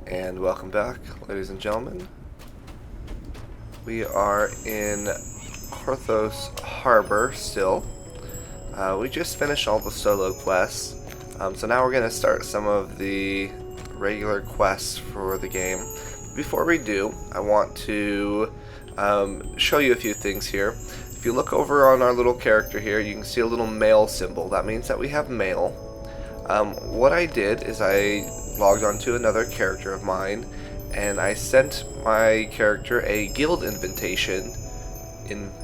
And welcome back, ladies and gentlemen. We are in Horthos Harbor still. We just finished all the solo quests, so now we're going to start some of the regular quests for the game. Before we do, I want to show you a few things here. If you look over on our little character here, you can see a little mail symbol. That means that we have mail. What I did is I logged onto another character of mine, and I sent my character a guild invitation.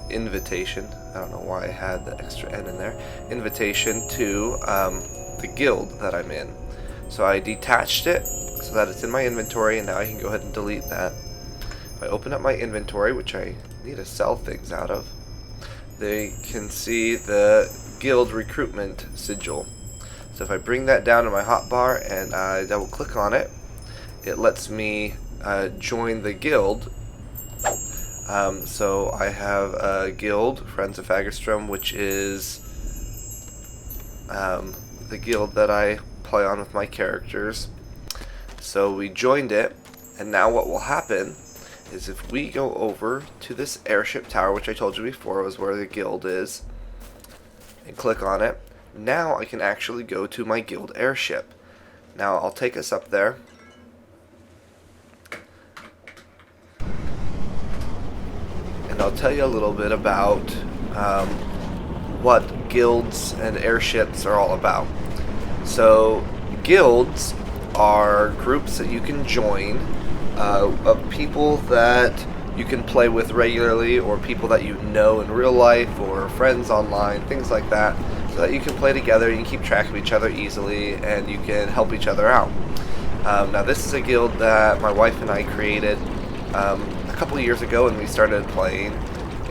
Invitation. I don't know why I had the extra N in there. Invitation to the guild that I'm in. So I detached it so that it's in my inventory, and now I can go ahead and delete that. If I open up my inventory, which I need to sell things out of, they can see the guild recruitment sigil. So if I bring that down to my hotbar and I double click on it, it lets me join the guild. So I have a guild, Friends of Fagerstrom, which is the guild that I play on with my characters. So we joined it, and now what will happen is if we go over to this airship tower, which I told you before was where the guild is, and click on it, now I can actually go to my guild airship. Now I'll take us up there. And I'll tell you a little bit about what guilds and airships are all about. So guilds are groups that you can join of people that you can play with regularly, or people that you know in real life, or friends online, things like that, so that you can play together, you can keep track of each other easily, and you can help each other out. Now this is a guild that my wife and I created a couple of years ago when we started playing,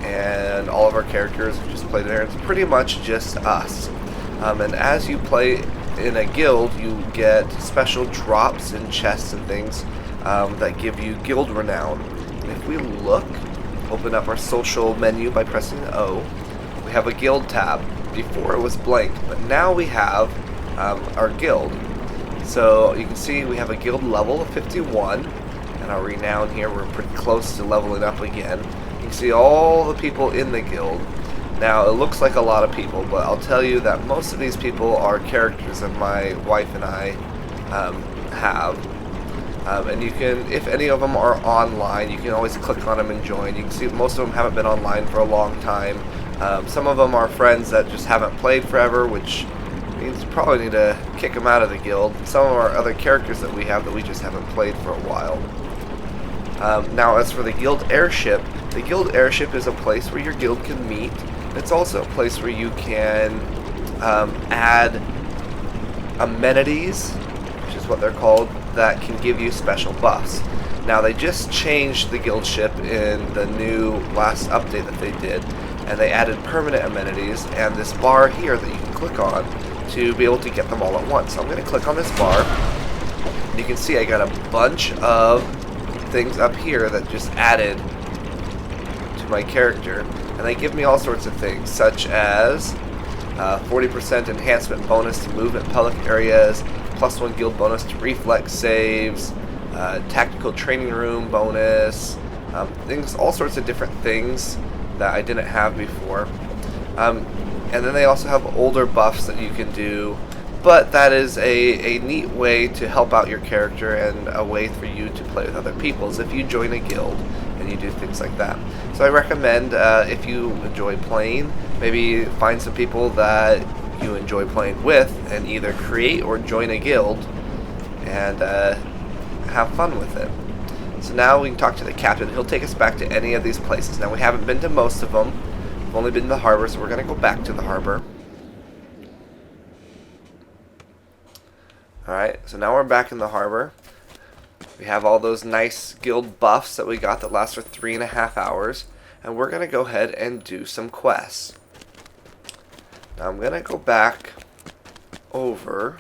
and all of our characters have just played there. It's pretty much just us. And as you play in a guild, you get special drops and chests and things that give you guild renown. And if we look, open up our social menu by pressing O, we have a guild tab. Before it was blank, but now we have our guild. So you can see we have a guild level of 51, and our renown here, we're pretty close to leveling up again. You can see all the people in the guild. Now it looks like a lot of people, but I'll tell you that most of these people are characters that my wife and I have. And you can, if any of them are online, you can always click on them and join. You can see most of them haven't been online for a long time. Some of them are friends that just haven't played forever, which means you probably need to kick them out of the guild. Some of our other characters that we have that we just haven't played for a while. Now as for the guild airship is a place where your guild can meet. It's also a place where you can add amenities, which is what they're called, that can give you special buffs. Now they just changed the guild ship in the new last update that they did, and they added permanent amenities and this bar here that you can click on to be able to get them all at once. So I'm going to click on this bar, and you can see I got a bunch of things up here that just added to my character, and they give me all sorts of things, such as 40% enhancement bonus to move in public areas, +1 guild bonus to reflex saves, tactical training room bonus, things, all sorts of different things that I didn't have before. And then they also have older buffs that you can do, but that is a neat way to help out your character, and a way for you to play with other people is if you join a guild and you do things like that. So I recommend, if you enjoy playing, maybe find some people that you enjoy playing with and either create or join a guild and have fun with it. So now we can talk to the captain. He'll take us back to any of these places. Now we haven't been to most of them. We've only been to the harbor, so we're going to go back to the harbor. Alright, so now we're back in the harbor. We have all those nice guild buffs that we got that last for 3.5 hours. And we're going to go ahead and do some quests. Now I'm going to go back over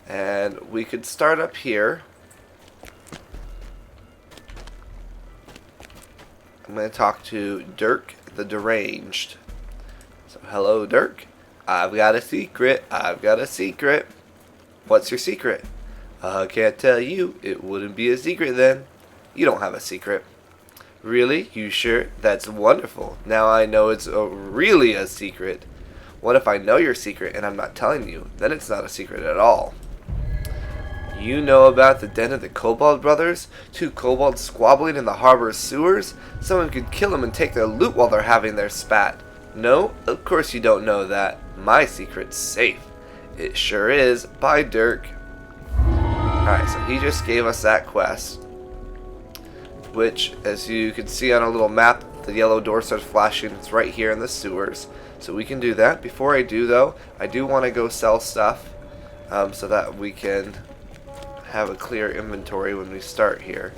and we could start up here. I'm going to talk to Dirk the Deranged. So hello Dirk. I've got a secret. I've got a secret. What's your secret? I can't tell you. It wouldn't be a secret then. You don't have a secret. Really? You sure? That's wonderful. Now I know it's really a secret. What if I know your secret and I'm not telling you? Then it's not a secret at all. You know about the den of the Kobold brothers? 2 kobolds squabbling in the harbor's sewers? Someone could kill them and take their loot while they're having their spat. No? Of course you don't know that. My secret's safe. It sure is. Bye, Dirk. Alright, so he just gave us that quest. Which, as you can see on a little map, the yellow door starts flashing. It's right here in the sewers. So we can do that. Before I do, though, I do want to go sell stuff so that we can have a clear inventory when we start here.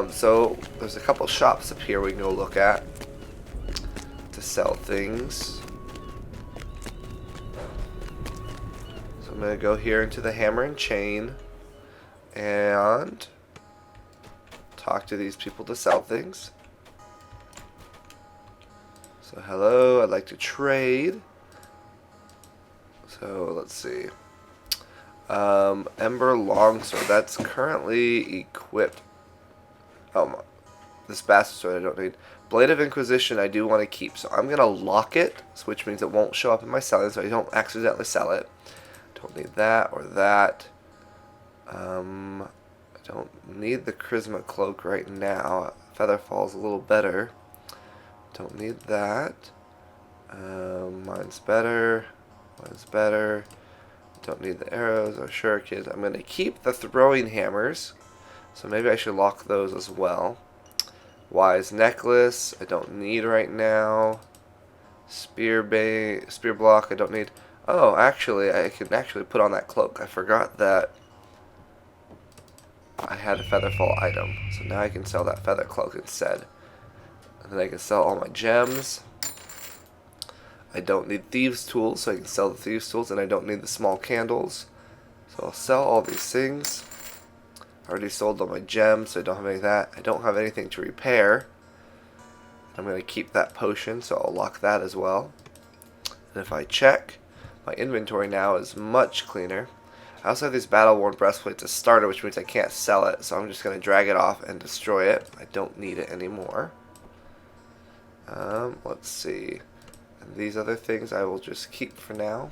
So there's a couple shops up here we can go look at to sell things. So I'm going to go here into the hammer and chain and talk to these people to sell things. So hello, I'd like to trade. So let's see. Ember Longsword, that's currently equipped. Oh, this bastard sword I don't need. Blade of Inquisition I do want to keep, so I'm going to lock it, which means it won't show up in my selling, so I don't accidentally sell it. Don't need that or that. I don't need the Charisma Cloak right now. Featherfall's a little better. Don't need that. Mine's better. Mine's better. Don't need the arrows or shurikens. I'm going to keep the throwing hammers. So maybe I should lock those as well. Wise necklace. I don't need right now. Spear block. I don't need. Oh, actually, I can actually put on that cloak. I forgot that I had a Featherfall item. So now I can sell that feather cloak instead. And then I can sell all my gems. I don't need thieves' tools, so I can sell the thieves' tools, and I don't need the small candles. So I'll sell all these things. I already sold all my gems, so I don't have any of that. I don't have anything to repair. I'm going to keep that potion, so I'll lock that as well. And if I check, my inventory now is much cleaner. I also have these battle-worn breastplates as starter, which means I can't sell it, so I'm just going to drag it off and destroy it. I don't need it anymore. Let's see. And these other things I will just keep for now.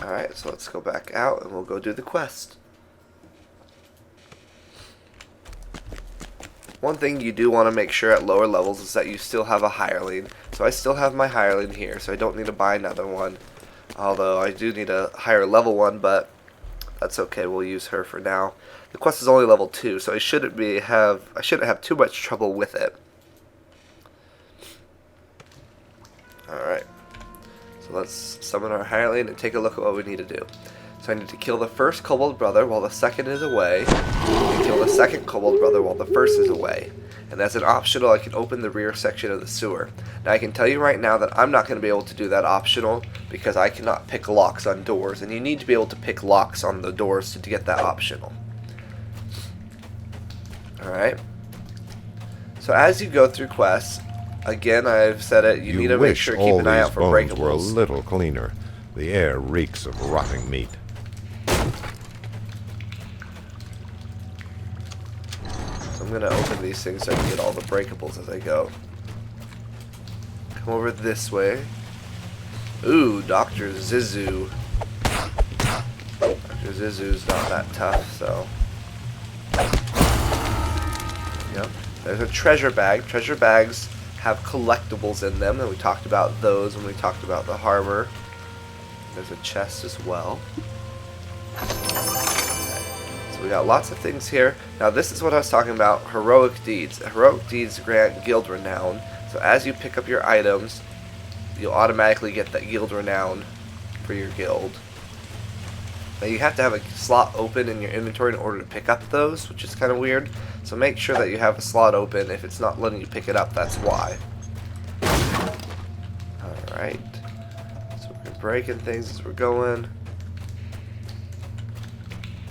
Alright, so let's go back out and we'll go do the quest. One thing you do want to make sure at lower levels is that you still have a hireling. So I still have my hireling here, so I don't need to buy another one. Although I do need a higher level one, but that's okay, we'll use her for now. The quest is only level 2, so I shouldn't have too much trouble with it. Alright, so let's summon our hireling and take a look at what we need to do. So I need to kill the first kobold brother while the second is away, and kill the second kobold brother while the first is away. And as an optional, I can open the rear section of the sewer. Now I can tell you right now that I'm not going to be able to do that optional because I cannot pick locks on doors, and you need to be able to pick locks on the doors to get that optional. Alright, so as you go through quests, again, I've said it, you need to make sure to keep an eye out for breakables. Were a little cleaner. The air reeks of rotting meat. So I'm going to open these things so I can get all the breakables as I go. Come over this way. Ooh, Dr. Zizu. Dr. Zizu's not that tough, so. Yep. There's a treasure bag. Treasure bags have collectibles in them, and we talked about those when we talked about the harbor. There's a chest as well. So we got lots of things here. Now this is what I was talking about, heroic deeds. Heroic deeds grant guild renown. So as you pick up your items, you'll automatically get that guild renown for your guild. Now you have to have a slot open in your inventory in order to pick up those, which is kind of weird. So make sure that you have a slot open. If it's not letting you pick it up, that's why. Alright. So we're breaking things as we're going.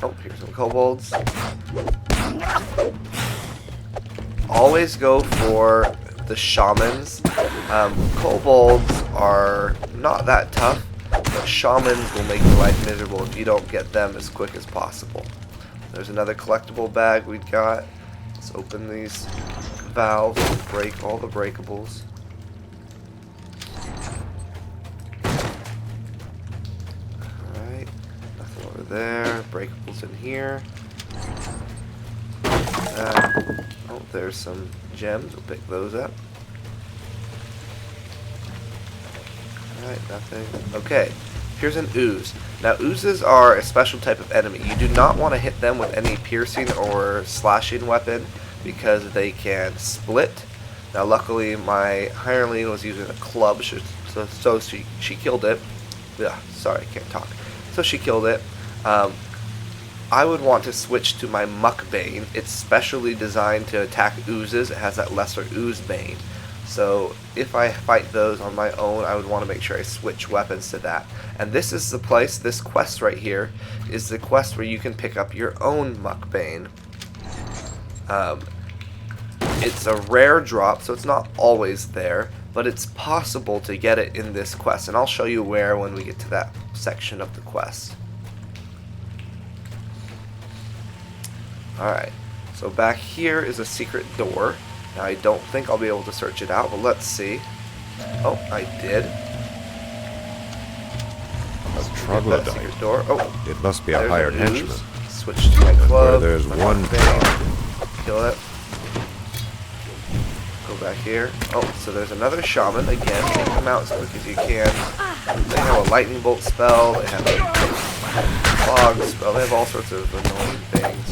Oh, here's some kobolds. Always go for the shamans. Kobolds are not that tough, but shamans will make your life miserable if you don't get them as quick as possible. There's another collectible bag we got. Let's open these valves and break all the breakables. Alright, nothing over there. Breakables in here. Oh, there's some gems. We'll pick those up. Alright, nothing. Okay, here's an ooze. Now, oozes are a special type of enemy. You do not want to hit them with any piercing or slashing weapon because they can split. Now, luckily, my hireling was using a club, so she killed it. Yeah, sorry, I can't talk. So she killed it. I would want to switch to my Muckbane. It's specially designed to attack oozes. It has that lesser ooze bane. So if I fight those on my own, I would want to make sure I switch weapons to that. And this is the place, this quest right here, is the quest where you can pick up your own Muckbane. It's a rare drop, so it's not always there, but it's possible to get it in this quest. And I'll show you where when we get to that section of the quest. Alright, so back here is a secret door. Now, I don't think I'll be able to search it out, but let's see. Oh, I did. A troglodyte. Secret door. Oh, it must be a hired henchman. Switch to my club. Where there's one thing. Kill it. Go back here. Oh, so there's another shaman. Again, take them out as quick as you can. They have a lightning bolt spell. They have a fog spell. They have all sorts of annoying things.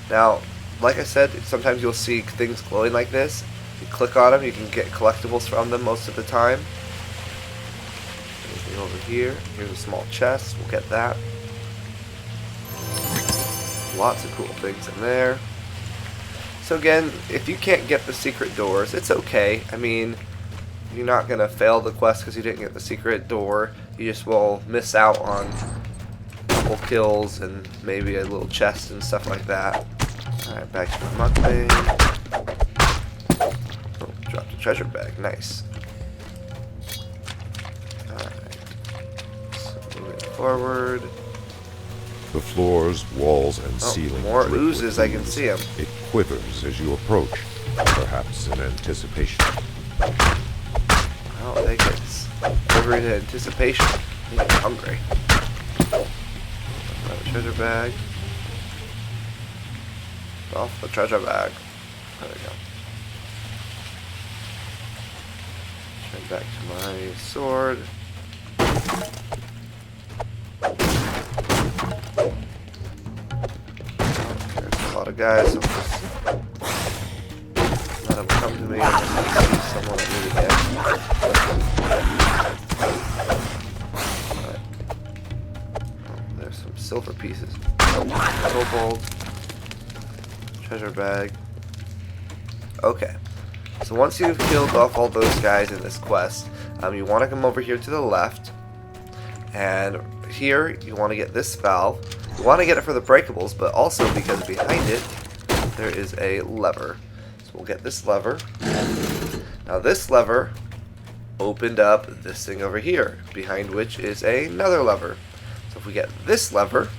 Now, like I said, sometimes you'll see things glowing like this. You click on them, you can get collectibles from them most of the time. Anything over here? Here's a small chest. We'll get that. Lots of cool things in there. So again, if you can't get the secret doors, it's okay. I mean, you're not going to fail the quest because you didn't get the secret door. You just will miss out on a couple kills and maybe a little chest and stuff like that. Alright, back to my Muckbane. Oh, dropped a treasure bag. Nice. Alright. So moving forward. The floors, walls, and ceiling. More oozes, I can see them. It quivers as you approach, perhaps in anticipation. Oh, they get quivering in anticipation. I'm hungry. Another treasure bag. Off the treasure bag. There we go. Turn back to my sword. There's a lot of guys. So just let them come to me unless I see someone that really Alright. Oh, there's some silver pieces. Cobalt. Treasure bag. Okay, so once you've killed off all those guys in this quest, you want to come over here to the left, and here you want to get this valve. You want to get it for the breakables, but also because behind it there is a lever. So we'll get this lever. Now this lever opened up this thing over here, behind which is another lever. So if we get this lever,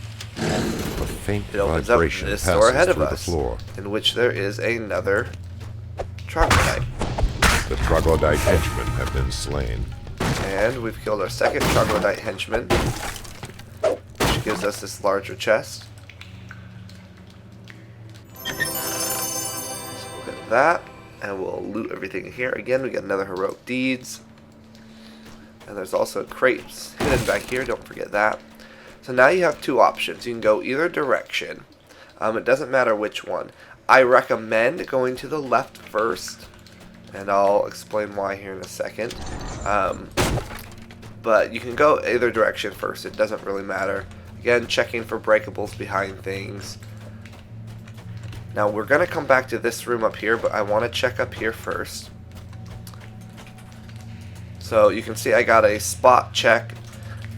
Faint it opens up vibration this passes door ahead of through us, the floor. in which there is another troglodyte. The troglodyte henchmen have been slain. And we've killed our second troglodyte henchman, which gives us this larger chest. So we'll get that, and we'll loot everything here. Again, we get another heroic deeds. And there's also crates hidden back here, don't forget that. So now you have two options. You can go either direction. It doesn't matter which one. I recommend going to the left first, and I'll explain why here in a second. But you can go either direction first. It doesn't really matter. Again, checking for breakables behind things. Now we're going to come back to this room up here, but I want to check up here first. So you can see I got a spot check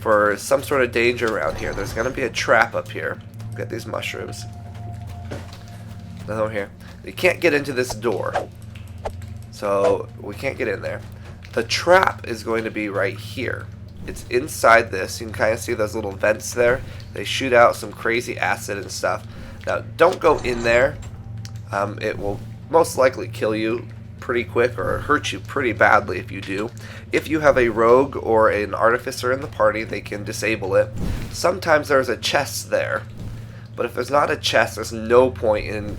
for some sort of danger around here. There's going to be a trap up here. Get these mushrooms. Nothing over here. You can't get into this door. So we can't get in there. The trap is going to be right here. It's inside this. You can kind of see those little vents there. They shoot out some crazy acid and stuff. Now, don't go in there. It will most likely kill you pretty quick or hurt you pretty badly if you do. If you have a rogue or an artificer in the party, they can disable it. Sometimes there's a chest there. But if there's not a chest, there's no point in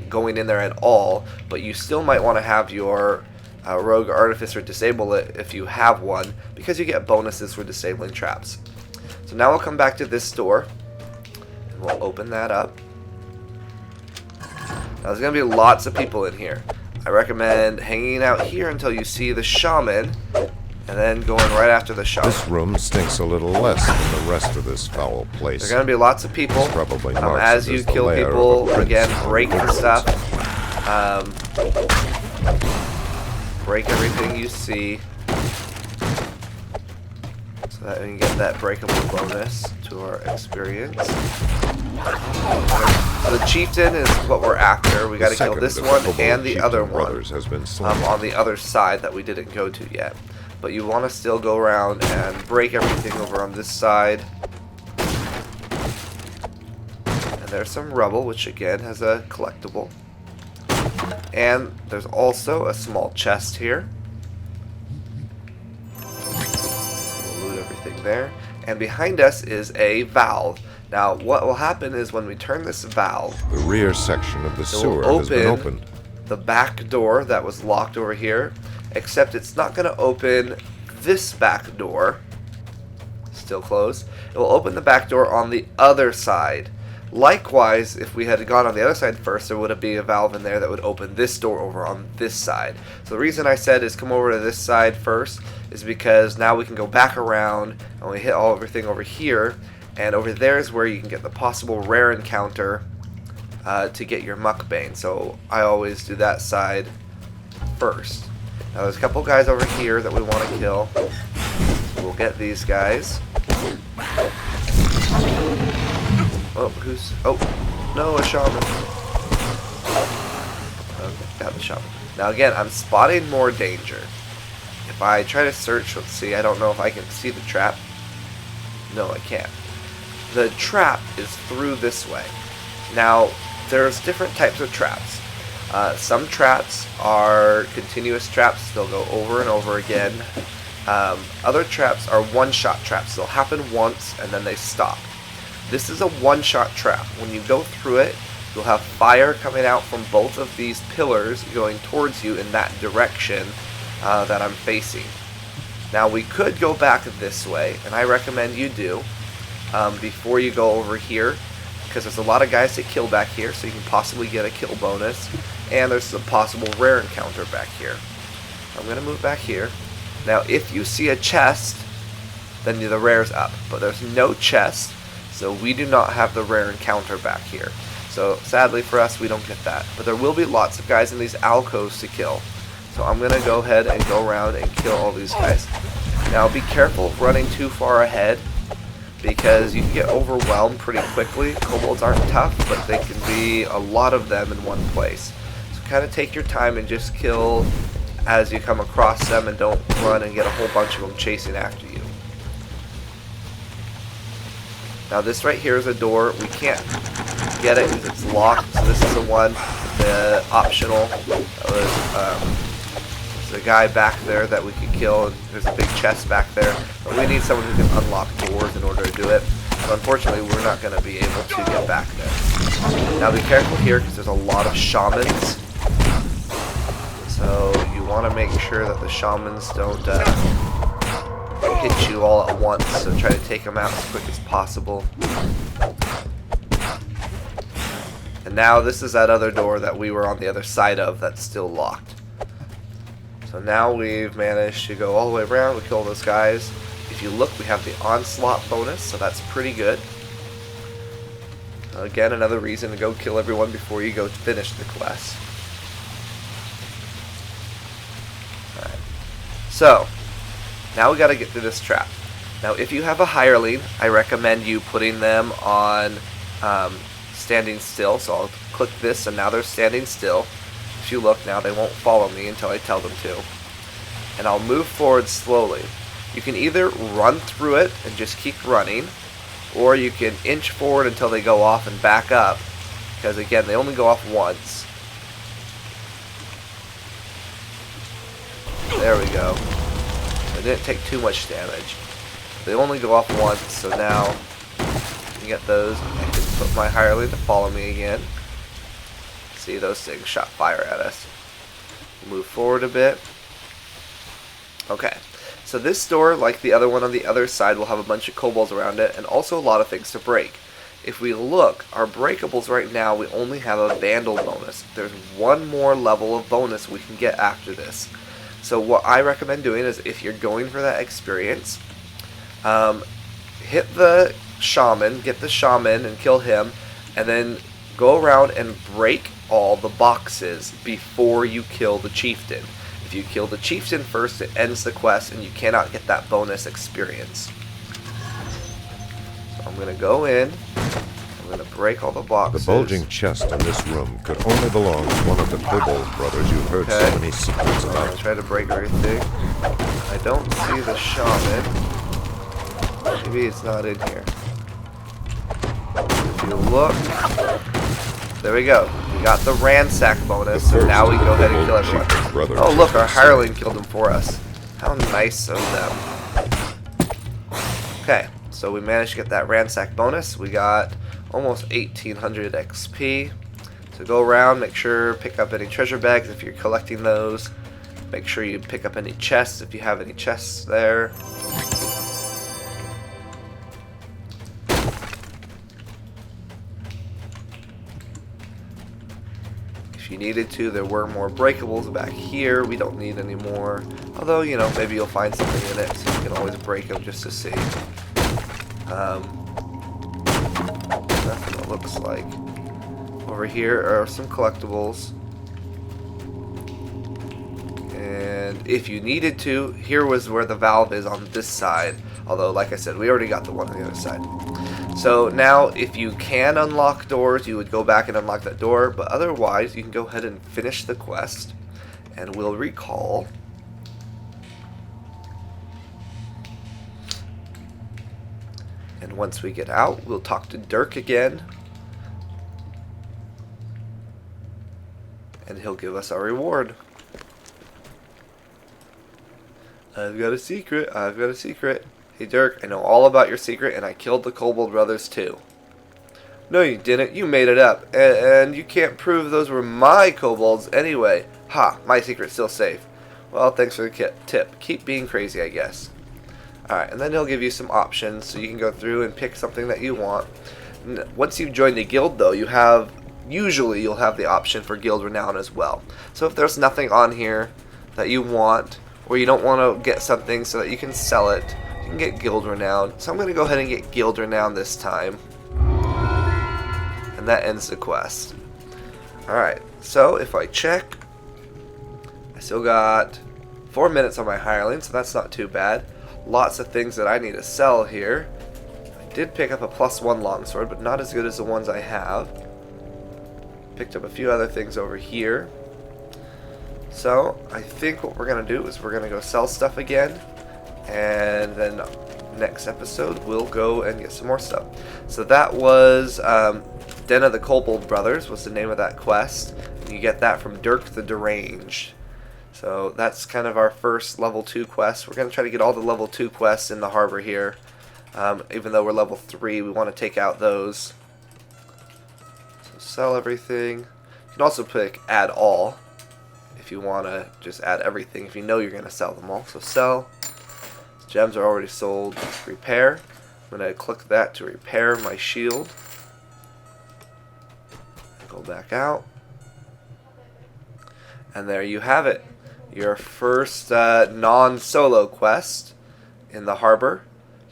going in there at all. But you still might want to have your rogue artificer disable it if you have one, because you get bonuses for disabling traps. So now we'll come back to this door, and we'll open that up. Now there's going to be lots of people in here. I recommend hanging out here until you see the shaman, and then going right after the shaman. This room stinks a little less than the rest of this foul place. There's going to be lots of people. It's probably marks as you kill people, again, break the stuff. Break everything you see, so that we can get that breakable bonus to our experience. So the chieftain is what we're after. We got to kill this one and the other one on the other side that we didn't go to yet. But you want to still go around and break everything over on this side. And there's some rubble, which again has a collectible. And there's also a small chest here. So we'll loot everything there. And behind us is a valve. Now, what will happen is when we turn this valve, the rear section of the sewer has been opened. The back door that was locked over here, except it's not going to open this back door. Still closed. It will open the back door on the other side. Likewise, if we had gone on the other side first, there would be a valve in there that would open this door over on this side. So the reason I said is come over to this side first is because now we can go back around and we hit everything over here, and over there is where you can get the possible rare encounter to get your muckbane. So I always do that side first. Now there's a couple guys over here that we want to kill. We'll get these guys. Oh, no, a shaman. Okay, got the shaman. Now again, I'm spotting more danger. If I try to search, let's see, I don't know if I can see the trap. No, I can't. The trap is through this way. Now, there's different types of traps. Some traps are continuous traps. They'll go over and over again. Other traps are one-shot traps. They'll happen once and then they stop. This is a one-shot trap. When you go through it, you'll have fire coming out from both of these pillars going towards you in that direction that I'm facing. Now we could go back this way, and I recommend you do before you go over here, because there's a lot of guys to kill back here, so you can possibly get a kill bonus, and there's a possible rare encounter back here. I'm going to move back here. Now if you see a chest, then the rare's up, but there's no chest. So we do not have the rare encounter back here. So sadly for us, we don't get that. But there will be lots of guys in these alcoves to kill. So I'm going to go ahead and go around and kill all these guys. Now be careful of running too far ahead, because you can get overwhelmed pretty quickly. Kobolds aren't tough, but they can be a lot of them in one place. So kind of take your time and just kill as you come across them, and don't run and get a whole bunch of them chasing after you. Now this right here is a door. We can't get it because it's locked. So this is the one, the optional. There's a guy back there that we could kill, and there's a big chest back there. But we need someone who can unlock doors in order to do it. So unfortunately, we're not going to be able to get back there. Now be careful here because there's a lot of shamans. So you want to make sure that the shamans don't hit you all at once, so try to take them out as quick as possible. And now this is that other door that we were on the other side of that's still locked. So now we've managed to go all the way around. We kill those guys. If you look, we have the onslaught bonus, so that's pretty good. Again, another reason to go kill everyone before you go finish the quest. Alright. So now we got to get through this trap. Now if you have a hireling, I recommend you putting them on standing still. So I'll click this and now they're standing still. If if you look now, they won't follow me until I tell them to. And I'll move forward slowly. You can either run through it and just keep running, or you can inch forward until they go off and back up, because again, they only go off once. There we go. It didn't take too much damage. They only go off once, so now I can get those. I can put my hireling to follow me again. See, those things shot fire at us. Move forward a bit. Okay, so this door, like the other one on the other side, will have a bunch of kobolds around it, and also a lot of things to break. If we look, our breakables right now, we only have a vandal bonus. There's one more level of bonus we can get after this. So what I recommend doing is, if you're going for that experience, hit the shaman, get the shaman and kill him, and then go around and break all the boxes before you kill the chieftain. If you kill the chieftain first, it ends the quest and you cannot get that bonus experience. So I'm going to go in, I'm going to break all the boxes. The bulging chest in this room could only belong to one of the kobold brothers you've heard so many secrets I'm about. going to try to break everything. I don't see the shaman. Maybe it's not in here. If you look, there we go. We got the ransack bonus, so now we can go ahead and kill everyone. Oh look, our hireling killed him for us. How nice of them. Okay, so we managed to get that ransack bonus. We got almost 1800 XP. So go around, make sure pick up any treasure bags if you're collecting those. Make sure you pick up any chests if you have any chests there. If you needed to, there were more breakables back here. We don't need any more. Although, you know, maybe you'll find something in it, so you can always break them just to see. Nothing it looks like. Over here are some collectibles. And if you needed to, here was where the valve is on this side. Although, like I said, we already got the one on the other side. So now, if you can unlock doors, you would go back and unlock that door. But otherwise, you can go ahead and finish the quest. And we'll recall. And once we get out, we'll talk to Dirk again. And he'll give us our reward. I've got a secret. I've got a secret. Hey Dirk, I know all about your secret, and I killed the Kobold brothers too. No, you didn't. You made it up. And you can't prove those were my kobolds anyway. Ha, my secret's still safe. Well, thanks for the tip. Keep being crazy, I guess. Alright, and then he'll give you some options, so you can go through and pick something that you want. Once you've joined a guild, though, usually you'll have the option for guild renown as well. So if there's nothing on here that you want, or you don't want to get something so that you can sell it, you can get guild renown. So I'm going to go ahead and get guild renown this time. And that ends the quest. Alright, so if I check, I still got 4 minutes on my hireling, so that's not too bad. Lots of things that I need to sell here. I did pick up a +1 longsword, but not as good as the ones I have. Picked up a few other things over here. So I think what we're going to do is we're going to go sell stuff again. And then next episode we'll go and get some more stuff. So that was Den of the Kobold Brothers was the name of that quest. And you get that from Dirk the Deranged. So that's kind of our first level 2 quest. We're going to try to get all the level 2 quests in the harbor here. Even though we're level 3, we want to take out those. So sell everything. You can also pick add all if you want to just add everything if you know you're going to sell them all. So sell. Gems are already sold. Repair. I'm going to click that to repair my shield. Go back out. And there you have it. Your first non-solo quest in the harbor.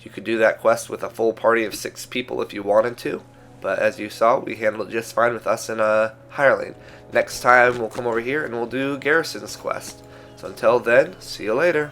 You could do that quest with a full party of 6 people if you wanted to. But as you saw, we handled it just fine with us and a hireling. Next time we'll come over here and we'll do Garrison's quest. So until then, see you later.